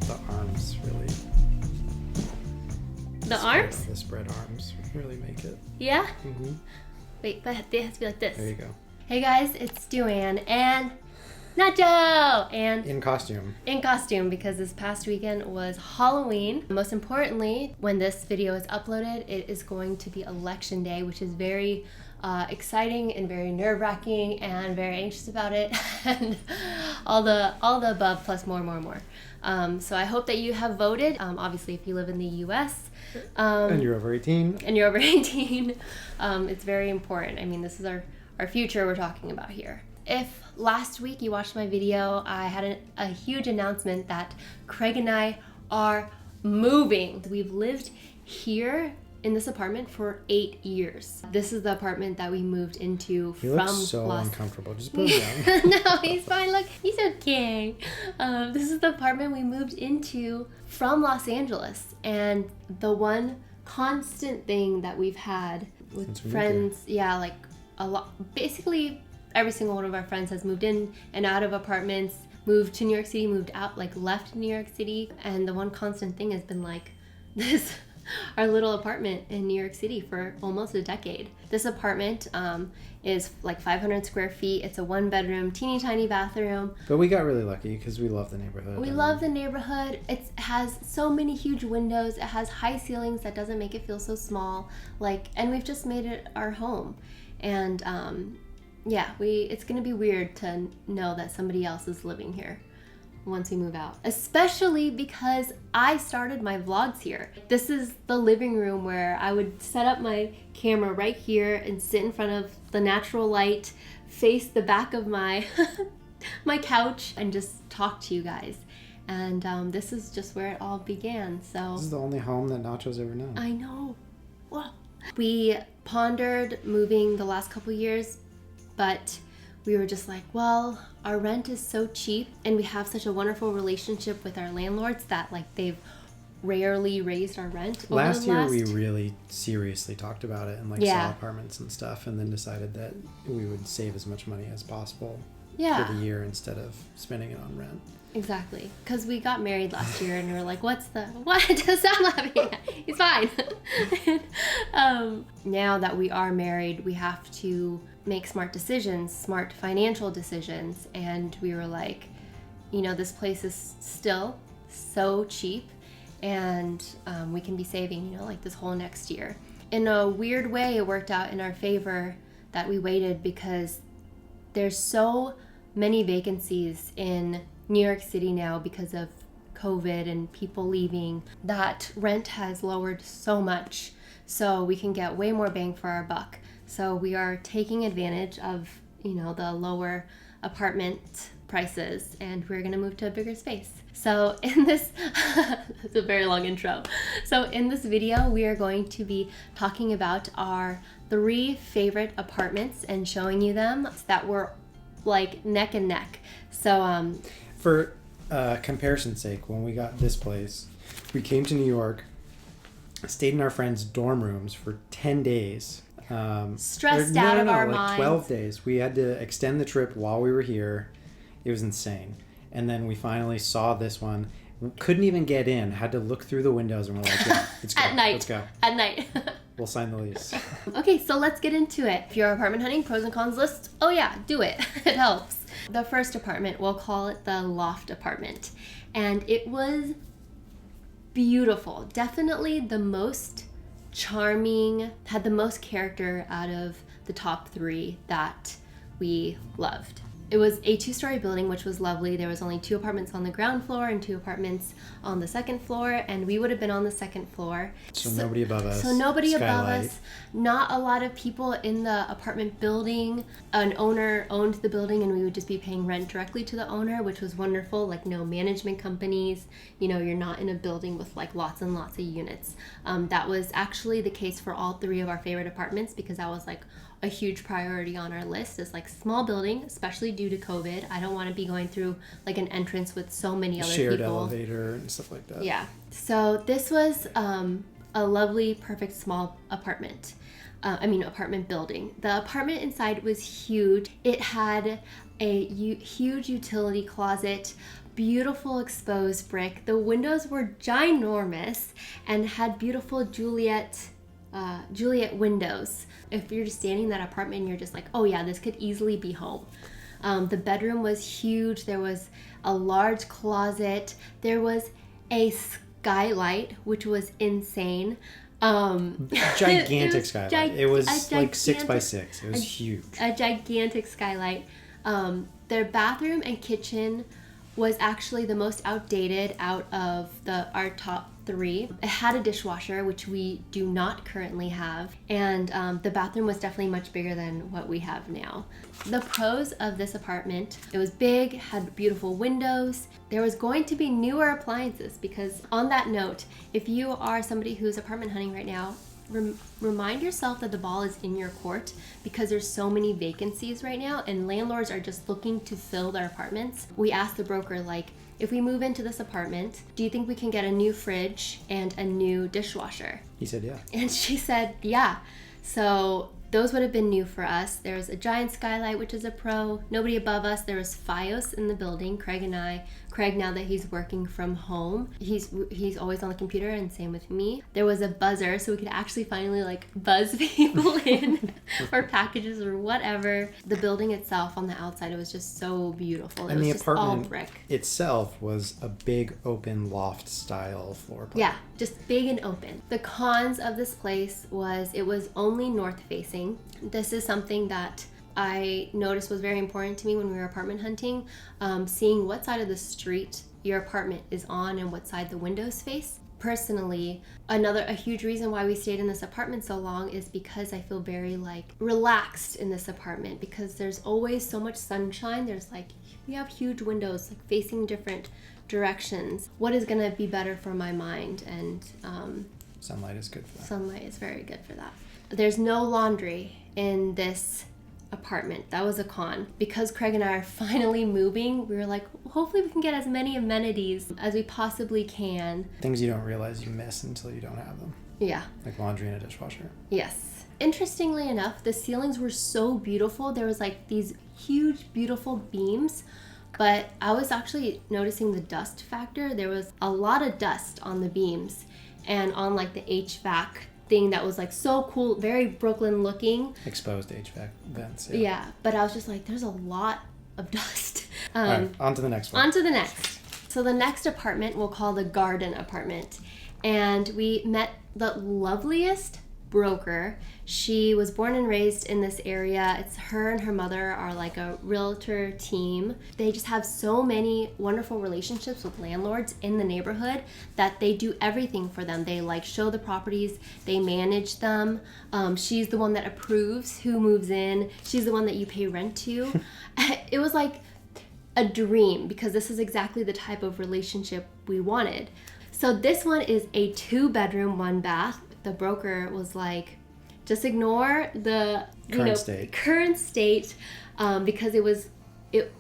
the arms really. The arms? The spread arms really make it. Yeah? Mm-hmm. Wait, but it has to be like this. There you go. Hey guys, it's Duan and Nacho! And In costume. in costume because this past weekend was Halloween. Most importantly, when this video is uploaded, it is going to be Election Day, which is very exciting and very nerve-wracking and very anxious about it and all the above plus more. So I hope that you have voted. Obviously, if you live in the U.S. And you're over 18. It's very important. I mean, this is our future we're talking about here. If last week you watched my video, I had a huge announcement that Craig and I are moving. We've lived here in this apartment for 8 years. This is the apartment that we moved into He from looks so uncomfortable. Just put him down. No, he's fine. Look, he's okay. This is the apartment we moved into from Los Angeles. And the one constant thing that we've had with friends, like a lot, basically every single one of our friends has moved in and out of apartments, moved to New York City, moved out, left New York City. And the one constant thing has been this, our little apartment in New York City for almost a decade. This apartment is 500 square feet. It's a 1-bedroom, teeny tiny bathroom. But we got really lucky because we love the neighborhood. We love the neighborhood. It has so many huge windows. It has high ceilings that doesn't make it feel so small. And we've just made it our home. And it's gonna be weird to know that somebody else is living here once we move out, especially because I started my vlogs here. This is the living room where I would set up my camera right here and sit in front of the natural light, face the back of my my couch, and just talk to you guys. And this is just where it all began. So this is the only home that Nacho's ever known. I know. Whoa. We pondered moving the last couple years, but we were just like, well, our rent is so cheap and we have such a wonderful relationship with our landlords that they've rarely raised our rent. Last year we really seriously talked about it and saw apartments and stuff, and then decided that we would save as much money as possible for the year instead of spending it on rent. Exactly, because we got married last year and we were like, what? Stop laughing. He's fine. Now that we are married, we have to make smart decisions, smart financial decisions. And we were like, this place is still so cheap and we can be saving, this whole next year. In a weird way, it worked out in our favor that we waited because there's so many vacancies in New York City now because of COVID and people leaving, that rent has lowered so much so we can get way more bang for our buck. So we are taking advantage of, the lower apartment prices, and we're gonna move to a bigger space. So in this, that's a very long intro. So in this video, we are going to be talking about our 3 favorite apartments and showing you them that were neck and neck. So for comparison's sake, when we got this place, we came to New York, stayed in our friends' dorm rooms for 10 days. Stressed out of our minds. 12 days. We had to extend the trip while we were here. It was insane. And then we finally saw this one. Couldn't even get in. Had to look through the windows, and we're like, yeah, let's go. At night. Let's go. At night. We'll sign the lease. Okay, so let's get into it. If you're apartment hunting, pros and cons list, oh yeah, do it. It helps. The first apartment, we'll call it the loft apartment. And it was beautiful. Definitely the most charming, had the most character out of the top 3 that we loved. It was a 2-story building, which was lovely. There was only 2 apartments on the ground floor and 2 apartments on the second floor, and we would have been on the second floor. So nobody above us. So nobody above Skylight. us. Not a lot of people in the apartment building. An owner owned the building, and we would just be paying rent directly to the owner, which was wonderful. No management companies. You're not in a building with lots and lots of units. That was actually the case for all 3 of our favorite apartments because that was a huge priority on our list. Is small building, especially due to COVID. I don't want to be going through an entrance with so many other shared people. elevator and stuff like that. Yeah. So this was a lovely, perfect small apartment. apartment building. The apartment inside was huge. It had a huge utility closet, beautiful exposed brick. The windows were ginormous and had beautiful Juliet windows. If you're just standing in that apartment and you're just like, oh yeah, this could easily be home. The bedroom was huge. There was a large closet. There was a skylight, which was insane. Gigantic skylight. It was like 6 by 6. It was huge. A gigantic skylight. Their bathroom and kitchen was actually the most outdated out of our top 3. It had a dishwasher, which we do not currently have, and the bathroom was definitely much bigger than what we have now. The pros of this apartment: it was big, had beautiful windows. There was going to be newer appliances, because on that note, if you are somebody who's apartment hunting right now, remind yourself that the ball is in your court, because there's so many vacancies right now and landlords are just looking to fill their apartments. We asked the broker, like, if we move into this apartment, do you think we can get a new fridge and a new dishwasher? He said yeah. And she said yeah. So those would have been new for us. There was a giant skylight, which is a pro. Nobody above us. There was Fios in the building. Craig, now that he's working from home, he's always on the computer, and same with me. There was a buzzer, so we could actually finally like buzz people in or packages or whatever. The building itself on the outside, it was just so beautiful. And the apartment all brick itself was a big open loft style floor plan. Yeah, just big and open. The cons of this place was it was only north facing. This is something that I noticed was very important to me when we were apartment hunting, seeing what side of the street your apartment is on and what side the windows face. Personally, a huge reason why we stayed in this apartment so long is because I feel very like relaxed in this apartment, because there's always so much sunshine. We have huge windows like facing different directions. What is going to be better for my mind? And sunlight is good for that. Sunlight is very good for that. There's no laundry in this apartment. That was a con. Because Craig and I are finally moving, we were like, hopefully we can get as many amenities as we possibly can. Things you don't realize you miss until you don't have them. Yeah. Like laundry and a dishwasher. Yes. Interestingly enough, the ceilings were so beautiful. There was like these huge, beautiful beams, but I was actually noticing the dust factor. There was a lot of dust on the beams and on like the HVAC thing that was like so cool, very Brooklyn looking. Exposed HVAC vents. Yeah, but I was just like, there's a lot of dust. All right, on to the next one. On to the next. So the next apartment we'll call the garden apartment. And we met the loveliest broker. She was born and raised in this area. It's her and her mother are like a realtor team. They just have so many wonderful relationships with landlords in the neighborhood that they do everything for them. They like show the properties, they manage them. She's the one that approves who moves in. She's the one that you pay rent to. It was like a dream, because this is exactly the type of relationship we wanted. So this one is a 2-bedroom, 1-bath. The broker was like, just ignore the current state, because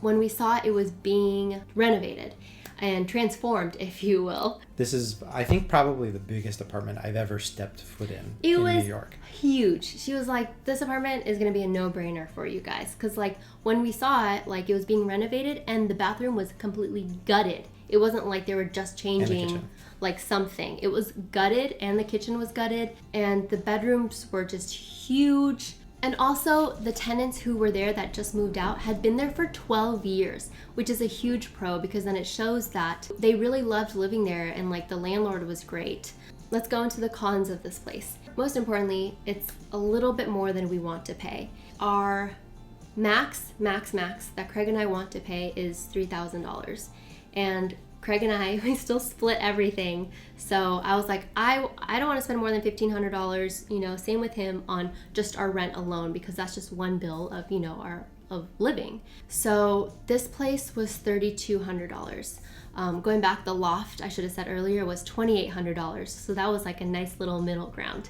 when we saw it, it was being renovated and transformed, if you will. This is, I think, probably the biggest apartment I've ever stepped foot in New York. Huge. She was like, this apartment is going to be a no-brainer for you guys, because like when we saw it, like it was being renovated and the bathroom was completely gutted. It wasn't like they were just changing like something. It was gutted, and the kitchen was gutted, and the bedrooms were just huge. And also the tenants who were there that just moved out had been there for 12 years, which is a huge pro, because then it shows that they really loved living there and like the landlord was great. Let's go into the cons of this place. Most importantly, it's a little bit more than we want to pay. Our max that Craig and I want to pay is $3,000. And Craig and I, we still split everything. So I was like, I don't want to spend more than $1,500, same with him, on just our rent alone, because that's just one bill of, of living. So this place was $3,200. Going back, the loft, I should have said earlier, was $2,800. So that was like a nice little middle ground.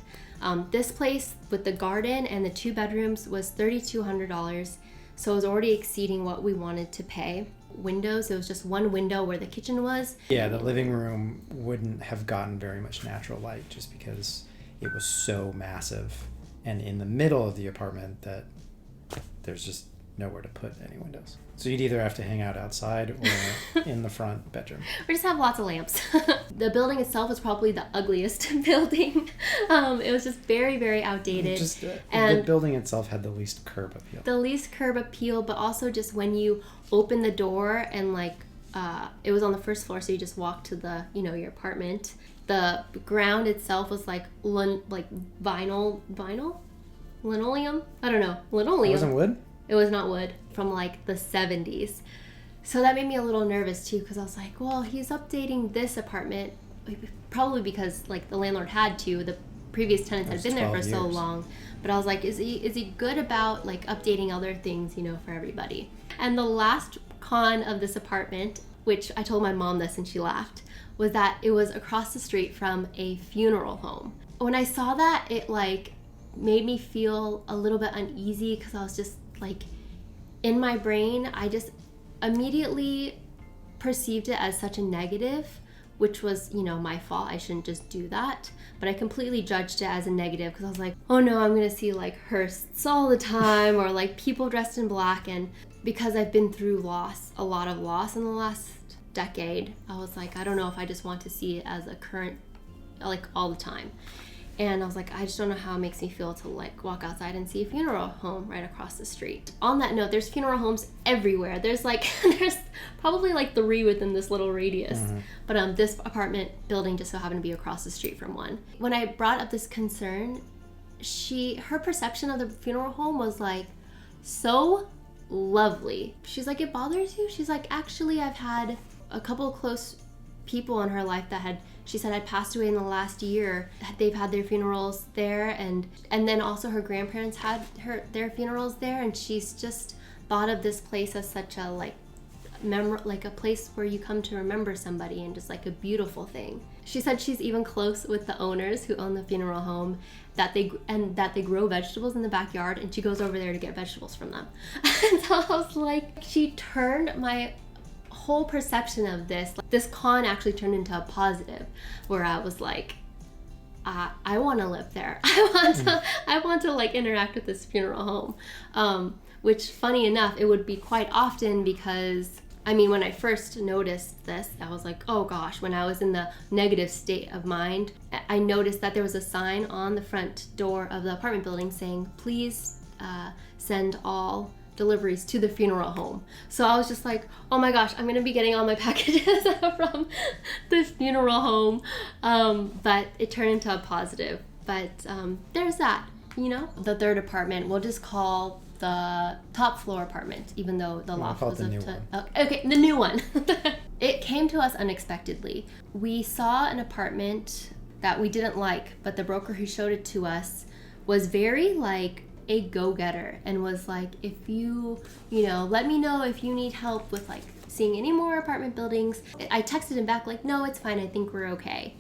This place with the garden and the 2 bedrooms was $3,200. So it was already exceeding what we wanted to pay. Windows, it was just one window where the kitchen was. Yeah, the living room wouldn't have gotten very much natural light just because it was so massive and in the middle of the apartment that there's just nowhere to put any windows. So you'd either have to hang out outside or in the front bedroom. Or just have lots of lamps. The building itself was probably the ugliest building. It was just very, very outdated. And the building itself had the least curb appeal. The least curb appeal, but also just when you open the door and it was on the first floor, so you just walk to the, your apartment. The ground itself was like vinyl? Linoleum? I don't know. Linoleum. It wasn't wood? It was not wood, from like the 70s. So that made me a little nervous too, because I was like, well, he's updating this apartment, probably because like the landlord had to. The previous tenants had been there for so long. But I was like, is he good about like updating other things, for everybody? And the last con of this apartment, which I told my mom this and she laughed, was that it was across the street from a funeral home. When I saw that, it like made me feel a little bit uneasy, because I was just like, in my brain, I just immediately perceived it as such a negative, which was, my fault. I shouldn't just do that. But I completely judged it as a negative, because I was like, oh no, I'm going to see like hearses all the time, or like people dressed in black. And because I've been through a lot of loss in the last decade, I was like, I don't know if I just want to see it as a current, like all the time. And I was like, I just don't know how it makes me feel to like walk outside and see a funeral home right across the street. On that note, there's funeral homes everywhere. There's probably like 3 within this little radius. Mm-hmm. But this apartment building just so happened to be across the street from one. When I brought up this concern, her perception of the funeral home was like so lovely. She's like, it bothers you? She's like, actually, I've had a couple of close people in her life that she said had passed away in the last year. They've had their funerals there, and then also her grandparents had their funerals there, and she's just thought of this place as such a like a place where you come to remember somebody, and just like a beautiful thing. She said she's even close with the owners who own the funeral home, that they grow vegetables in the backyard, and she goes over there to get vegetables from them. And so I was like, she turned my whole perception of this con actually turned into a positive, where I was like, I want to live there. I want to like interact with this funeral home, which funny enough, it would be quite often, because when I first noticed this, I was like, oh gosh, when I was in the negative state of mind, I noticed that there was a sign on the front door of the apartment building saying, please send all deliveries to the funeral home. So I was just like, oh my gosh, I'm gonna be getting all my packages from this funeral home. But it turned into a positive. But there's that, The third apartment, we'll just call the top floor apartment, even though the loft was up to... Okay, the new one. It came to us unexpectedly. We saw an apartment that we didn't like, but the broker who showed it to us was very like a go-getter, and was like, if you let me know if you need help with like seeing any more apartment buildings. I texted him back like, no, it's fine, I think we're okay,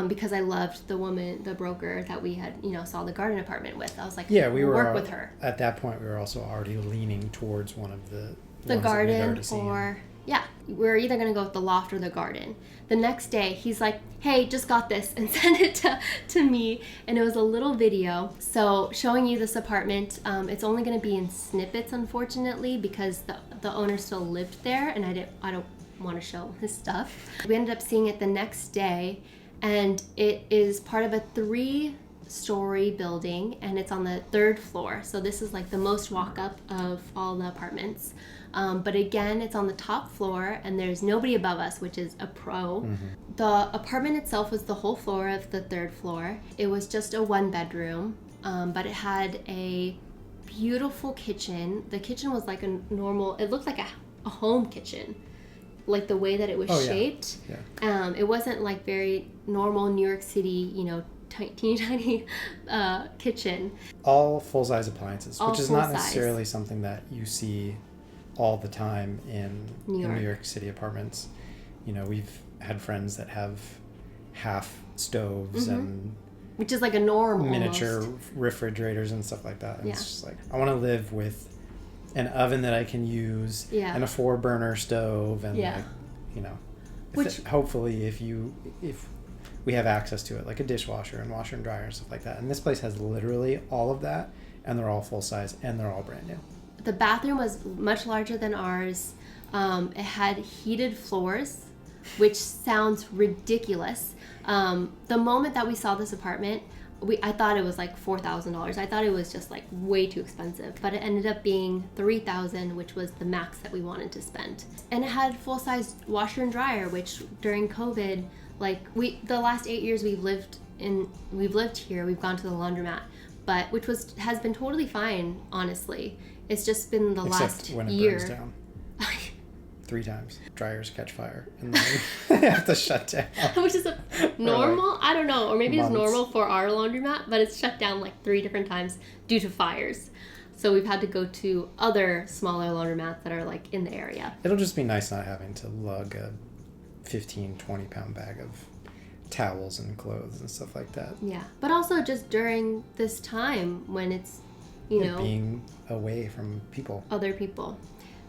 because I loved the broker that we had saw the garden apartment with. I was like, yeah, we work with her. At that point we were also already leaning towards one of the garden, or yeah, we're either going to go with the loft or the garden. The next day, he's like, hey, just got this, and sent it to me. And it was a little video. So showing you this apartment, it's only going to be in snippets, unfortunately, because the owner still lived there, and I don't want to show his stuff. We ended up seeing it the next day, and it is part of a 3-story building, and it's on the 3rd floor. So this is like the most walk up of all the apartments. But again, it's on the top floor, and there's nobody above us, which is a pro. Mm-hmm. The apartment itself was the whole floor of the 3rd floor. It was just a 1-bedroom, but it had a beautiful kitchen. The kitchen was like it looked like a home kitchen, like the way that it was shaped. Yeah. It wasn't like very normal New York City, teeny tiny kitchen. All full-size appliances, which is not necessarily something that you see all the time in New York City apartments. We've had friends that have half stoves, mm-hmm. and which is like a normal miniature refrigerators and stuff like that. And it's just like, I want to live with an oven that I can use, and a 4-burner stove, and hopefully if we have access to it, like a dishwasher and washer and dryer and stuff like that. And this place has literally all of that, and they're all full size, and they're all brand new. The bathroom was much larger than ours. It had heated floors, which sounds ridiculous. The moment that we saw this apartment, I thought it was like $4,000. I thought it was just like way too expensive, but it ended up being $3,000, which was the max that we wanted to spend. And it had full-size washer and dryer, which during COVID, like the last 8 years we've lived here, we've gone to the laundromat, but has been totally fine, honestly. It's just been the last when it year. Burns down. 3 times. Dryers catch fire and then they have to shut down. Which is normal? Like I don't know. Or maybe months. It's normal for our laundromat, but it's shut down like 3 different times due to fires. So we've had to go to other smaller laundromats that are like in the area. It'll just be nice not having to lug a 15, 20-pound bag of towels and clothes and stuff like that. Yeah. But also just during this time when it's, being away from people. Other people.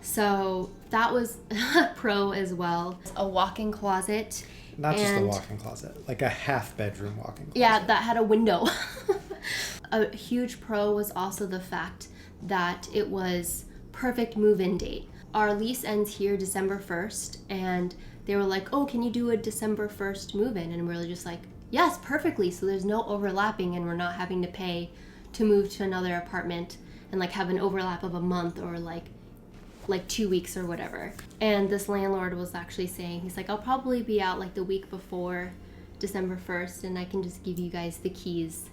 So that was a pro as well. A walk-in closet. Not just a walk-in closet, like a half-bedroom walk-in closet. Yeah, that had a window. A huge pro was also the fact that it was perfect move-in date. Our lease ends here December 1st, and they were like, oh, can you do a December 1st move-in? And we were just like, yes, perfectly. So there's no overlapping, and we're not having to pay to move to another apartment and like have an overlap of a month or like 2 weeks or whatever. And this landlord was actually saying, he's like, I'll probably be out like the week before December 1st, and I can just give you guys the keys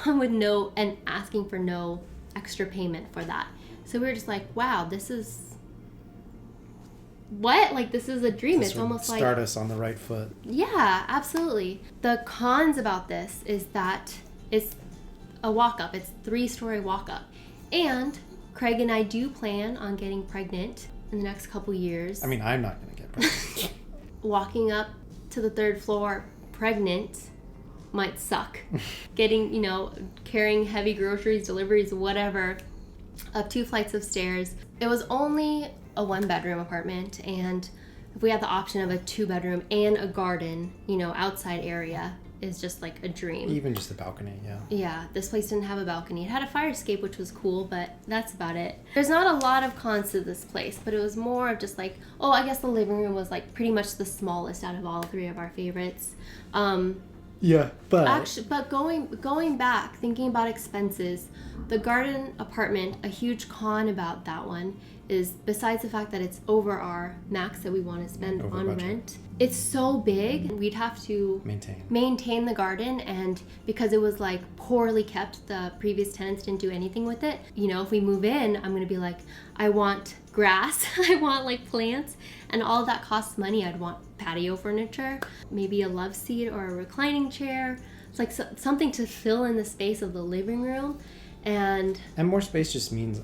and asking for no extra payment for that. So we were just like, wow, this is what? Like, this is a dream. This it's would almost like start us on the right foot. Yeah, absolutely. The cons about this is that it's a walk-up. It's 3-story walk-up. And Craig and I do plan on getting pregnant in the next couple years. I mean, I'm not going to get pregnant. Walking up to the 3rd floor pregnant might suck. Getting, carrying heavy groceries, deliveries, whatever, up 2 flights of stairs. It was only a 1-bedroom apartment, and if we had the option of a 2-bedroom and a garden, outside area, is just like a dream. Even just the balcony, yeah. Yeah, this place didn't have a balcony. It had a fire escape, which was cool, but that's about it. There's not a lot of cons to this place, but it was more of just like, I guess the living room was like pretty much the smallest out of all 3 of our favorites. Yeah, but actually, but going back, thinking about expenses, the garden apartment, a huge con about that one is, besides the fact that it's over our max that we want to spend on budget. Rent, it's so big, we'd have to maintain the garden, and because it was like poorly kept, the previous tenants didn't do anything with it. If we move in, I'm gonna be like, I want grass, I want like plants, and all of that costs money. I'd want patio furniture, maybe a love seat or a reclining chair. It's like something to fill in the space of the living room, and more space just means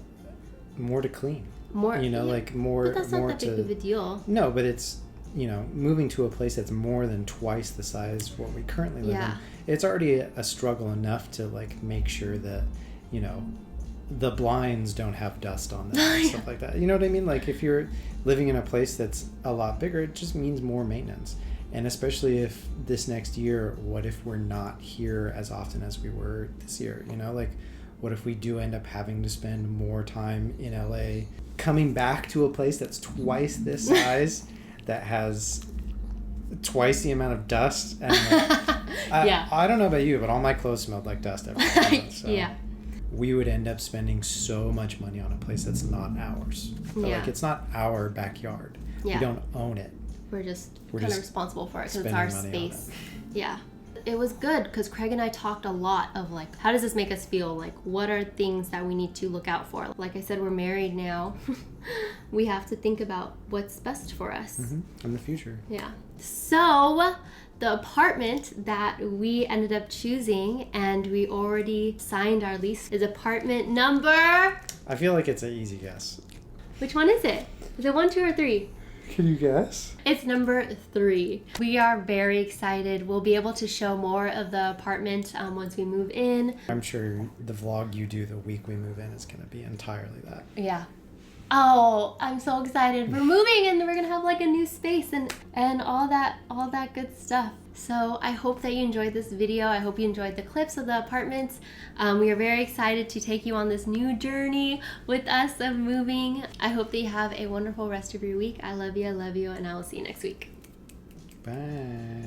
more to clean. More, like more. But that's not more that big of a deal. No, but it's moving to a place that's more than twice the size what we currently live in. It's already a struggle enough to like make sure that the blinds don't have dust on them and stuff like that. You know what I mean? Like if you're living in a place that's a lot bigger, it just means more maintenance. And especially if this next year, what if we're not here as often as we were this year? Like what if we do end up having to spend more time in LA, coming back to a place that's twice this size, that has twice the amount of dust? And I don't know about you, but all my clothes smelled like dust every time. So yeah. We would end up spending so much money on a place that's not ours. Like it's not our backyard. Yeah. We don't own it. We're just kind of responsible for it because it's our space. Yeah. It was good because Craig and I talked a lot of like, how does this make us feel? Like, what are things that we need to look out for? Like I said, we're married now. We have to think about what's best for us. In the future. Yeah. So the apartment that we ended up choosing, and we already signed our lease, is apartment number... I feel like it's an easy guess. Which one is it? Is it 1, 2, or 3? Can you guess? It's number 3. We are very excited. We'll be able to show more of the apartment once we move in. I'm sure the vlog you do the week we move in is going to be entirely that. Yeah. Oh, I'm so excited. We're moving and we're gonna have like a new space and all that good stuff. So I hope that you enjoyed this video. I hope you enjoyed the clips of the apartments. We are very excited to take you on this new journey with us of moving. I hope that you have a wonderful rest of your week. I love you, and I will see you next week. Bye.